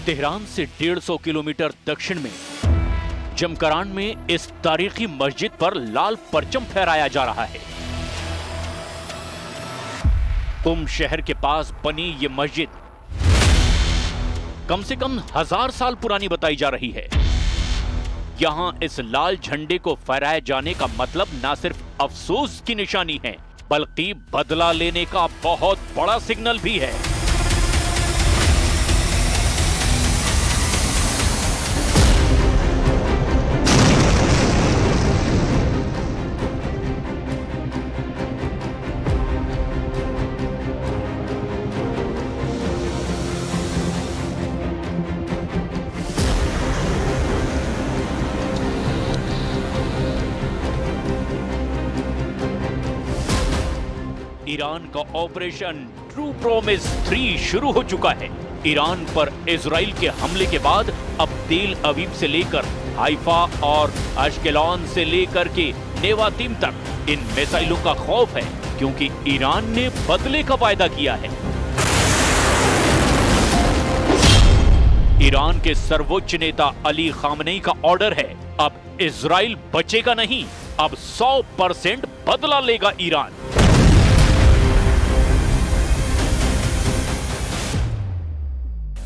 Tehran से 150 kilometre दक्षिण में जमकरान में इस तारीखी मस्जिद पर लाल परचम फहराया जा रहा है। शहर के पास बनी ये मस्जिद कम से कम 1000 साल पुरानी बताई जा रही है। यहां इस लाल झंडे को फहराए जाने का मतलब न सिर्फ अफसोस की निशानी है, बल्कि बदला लेने का बहुत बड़ा सिग्नल भी है। ईरान का ऑपरेशन ट्रू प्रॉमिस 3 शुरू हो चुका है। ईरान पर इजराइल के हमले के बाद अब तेल अवीव से लेकर हाइफा और अशकेलॉन से लेकर के नेवातिम तक इन मिसाइलों का खौफ है, क्योंकि ईरान ने बदले का वायदा किया है। ईरान के सर्वोच्च नेता अली खामनेई का ऑर्डर है, अब इजराइल बचेगा नहीं, अब 100% बदला लेगा ईरान।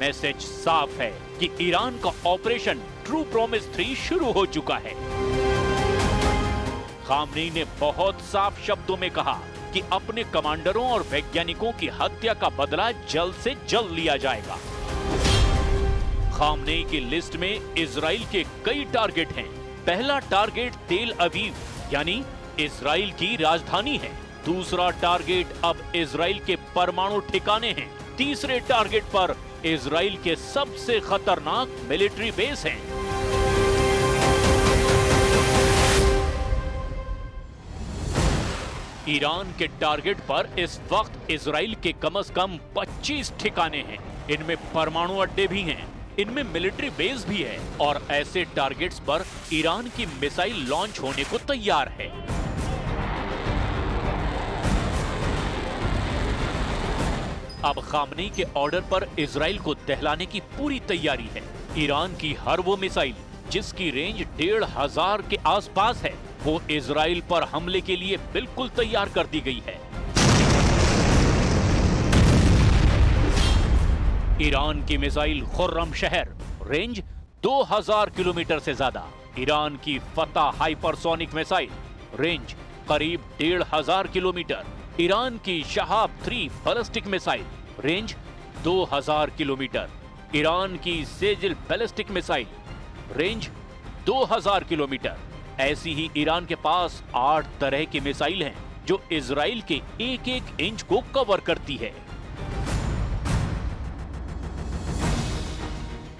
मैसेज साफ है कि ईरान का ऑपरेशन ट्रू प्रॉमिस 3 शुरू हो चुका है। खामनेई ने बहुत साफ शब्दों में कहा कि अपने कमांडरों और वैज्ञानिकों की हत्या का बदला जल्द से जल्द लिया जाएगा। खामनेई की लिस्ट में इजराइल के कई टारगेट हैं। पहला टारगेट तेल अवीव यानी इजराइल की राजधानी है। दूसरा टारगेट अब इजराइल के परमाणु ठिकाने हैं। तीसरे टारगेट पर इजराइल के सबसे खतरनाक मिलिट्री बेस हैं। ईरान के टारगेट पर इस वक्त इजराइल के कम से कम 25 ठिकाने हैं। इनमें परमाणु अड्डे भी हैं, इनमें मिलिट्री बेस भी है और ऐसे टारगेट्स पर ईरान की मिसाइल लॉन्च होने को तैयार है। अब खामनेई के ऑर्डर पर इजराइल को दहलाने की पूरी तैयारी है। ईरान की हर वो मिसाइल जिसकी रेंज 1500 के आसपास है, वो इजराइल पर हमले के लिए बिल्कुल तैयार कर दी गई है। ईरान की मिसाइल खुर्रम शहर, रेंज 2000 किलोमीटर से ज्यादा। ईरान की फतह हाइपरसोनिक मिसाइल, रेंज करीब 1500 किलोमीटर। ईरान की Shahab 3 ballistic missile, range 2000 kilometre. Iran की Sejjil ballistic missile, range 2000 kilometre. ऐसी ही ईरान के पास 8 तरह की मिसाइल हैं जो इजराइल के एक-एक इंच को कवर करती है।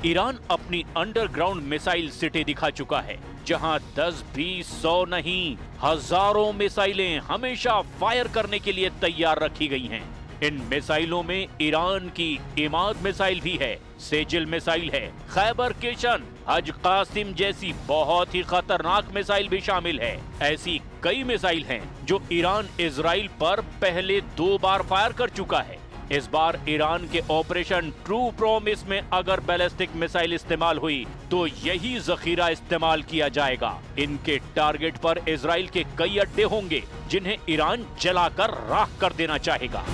ईरान अपनी अंडरग्राउंड मिसाइल सिटी दिखा चुका है, जहां 10, 20, 100 नहीं, हजारों मिसाइलें हमेशा फायर करने के लिए तैयार रखी गई हैं। इन मिसाइलों में ईरान की इमाद मिसाइल भी है, सेजिल मिसाइल है, खैबर केशन, हज कासिम जैसी बहुत ही खतरनाक मिसाइल भी शामिल है। ऐसी कई मिसाइल हैं जो ईरान इजराइल पर पहले 2 बार फायर कर चुका है। इस बार ईरान के ऑपरेशन ट्रू प्रॉमिस में अगर बैलिस्टिक मिसाइल इस्तेमाल हुई तो यही जखीरा इस्तेमाल किया जाएगा। इनके टारगेट पर इजराइल के कई अड्डे होंगे जिन्हें ईरान जलाकर राख कर देना चाहेगा।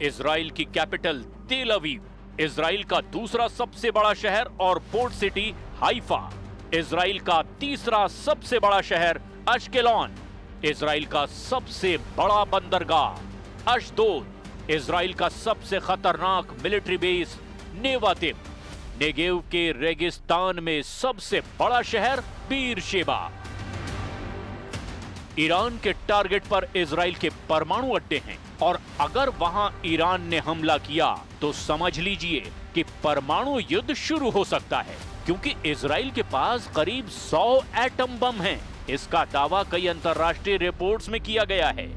इजराइल की कैपिटल तेल अवीव, इजराइल का दूसरा सबसे बड़ा शहर और पोर्ट सिटी हाइफा, इजराइल का तीसरा सबसे बड़ा शहर अशकेलॉन, इजराइल का सबसे बड़ा बंदरगाह अशदोद, इजराइल का सबसे खतरनाक मिलिट्री बेस नेवातिम, नेगेव के रेगिस्तान में सबसे बड़ा शहर बीरशेबा। ईरान के टारगेट पर इजराइल के परमाणु अड्डे हैं और अगर वहां ईरान ने हमला किया तो समझ लीजिए कि परमाणु युद्ध शुरू हो सकता है, क्योंकि इजराइल के पास करीब 100 एटम बम हैं। इसका दावा कई अंतर्राष्ट्रीय रिपोर्ट्स में किया गया है।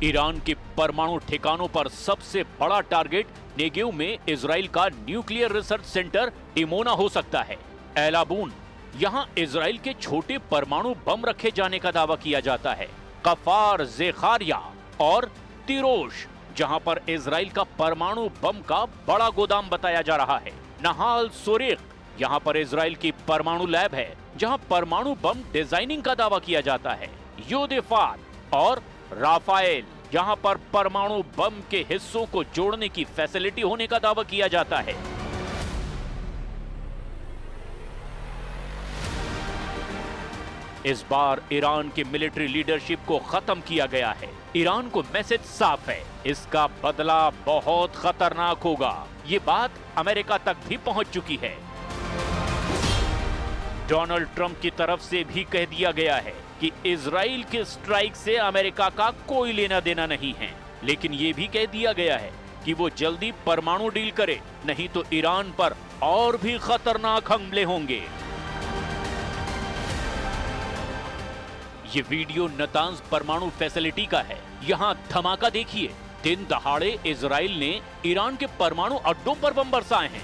ईरान के परमाणु ठिकानों पर सबसे बड़ा टारगेट नेगेव में इजराइल का न्यूक्लियर रिसर्च सेंटर इमोना हो सकता है। एलाबून, यहाँ इजराइल के छोटे परमाणु बम रखे जाने का दावा किया जाता है। कफार ज़ेखारिया और तिरोश, जहां पर इजराइल का परमाणु बम का बड़ा गोदाम बताया जा रहा है। नहाल सोरेख, यहाँ पर इजराइल की परमाणु लैब है जहां परमाणु बम डिजाइनिंग का दावा किया जाता है। योदेफात और राफाएल, जहां पर परमाणु बम के हिस्सों को जोड़ने की फैसिलिटी होने का दावा किया जाता है। इस बार ईरान की मिलिट्री लीडरशिप को खत्म किया गया है। ईरान को मैसेज साफ है, इसका बदला बहुत खतरनाक होगा। ये बात अमेरिका तक भी पहुंच चुकी है। डोनाल्ड ट्रंप की तरफ से भी कह दिया गया है कि इजराइल के स्ट्राइक से अमेरिका का कोई लेना देना नहीं है, लेकिन ये भी कह दिया गया है कि वो जल्दी परमाणु डील करे, नहीं तो ईरान पर और भी खतरनाक हमले होंगे। ये वीडियो नतांज परमाणु फैसिलिटी का है। यहाँ धमाका देखिए। दिन दहाड़े इजराइल ने ईरान के परमाणु अड्डों पर बम बरसाए हैं।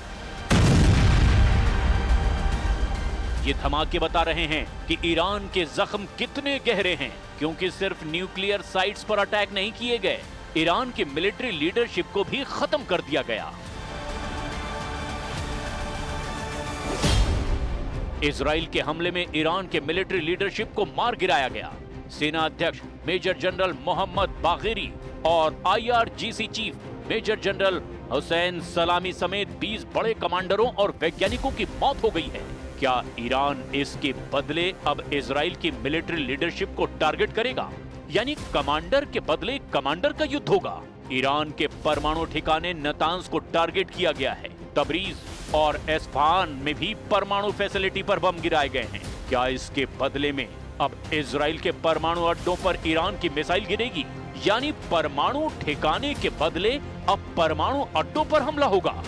ये धमाके बता रहे हैं कि ईरान के जख्म कितने गहरे हैं, क्योंकि सिर्फ न्यूक्लियर साइट्स पर अटैक नहीं किए गए, ईरान की मिलिट्री लीडरशिप को भी खत्म कर दिया गया। इजराइल के हमले में ईरान के मिलिट्री लीडरशिप को मार गिराया गया। सेना अध्यक्ष मेजर जनरल मोहम्मद बागेरी और IRGC chief major general Hossein Salami समेत 20 बड़े कमांडरों और वैज्ञानिकों की मौत हो गई है। क्या ईरान इसके बदले अब इजराइल की मिलिट्री लीडरशिप को टारगेट करेगा? यानी कमांडर के बदले कमांडर का युद्ध होगा। ईरान के परमाणु ठिकाने नतांज को टारगेट किया गया है। तबरीज और एस्फहान में भी परमाणु फैसिलिटी पर बम गिराए गए हैं। क्या इसके बदले में अब इजराइल के परमाणु अड्डों पर ईरान की मिसाइल गिरेगी? यानी परमाणु ठिकाने के बदले अब परमाणु अड्डों पर हमला होगा।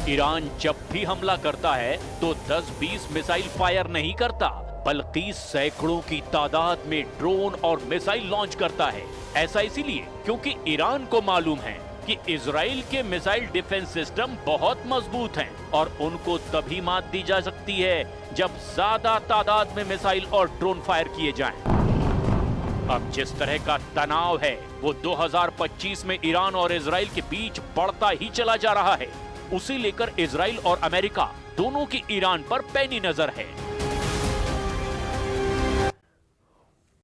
ईरान जब भी हमला करता है तो 10-20 मिसाइल फायर नहीं करता, बल्कि सैकड़ों की तादाद में ड्रोन और मिसाइल लॉन्च करता है। ऐसा इसीलिए क्योंकि ईरान को मालूम है कि इजराइल के मिसाइल डिफेंस सिस्टम बहुत मजबूत हैं और उनको तभी मात दी जा सकती है जब ज्यादा तादाद में मिसाइल और ड्रोन फायर किए जाएं। अब जिस तरह का तनाव है वो 2025 में ईरान और इजराइल के बीच बढ़ता ही चला जा रहा है। उसे लेकर इजराइल और अमेरिका दोनों की ईरान पर पैनी नजर है।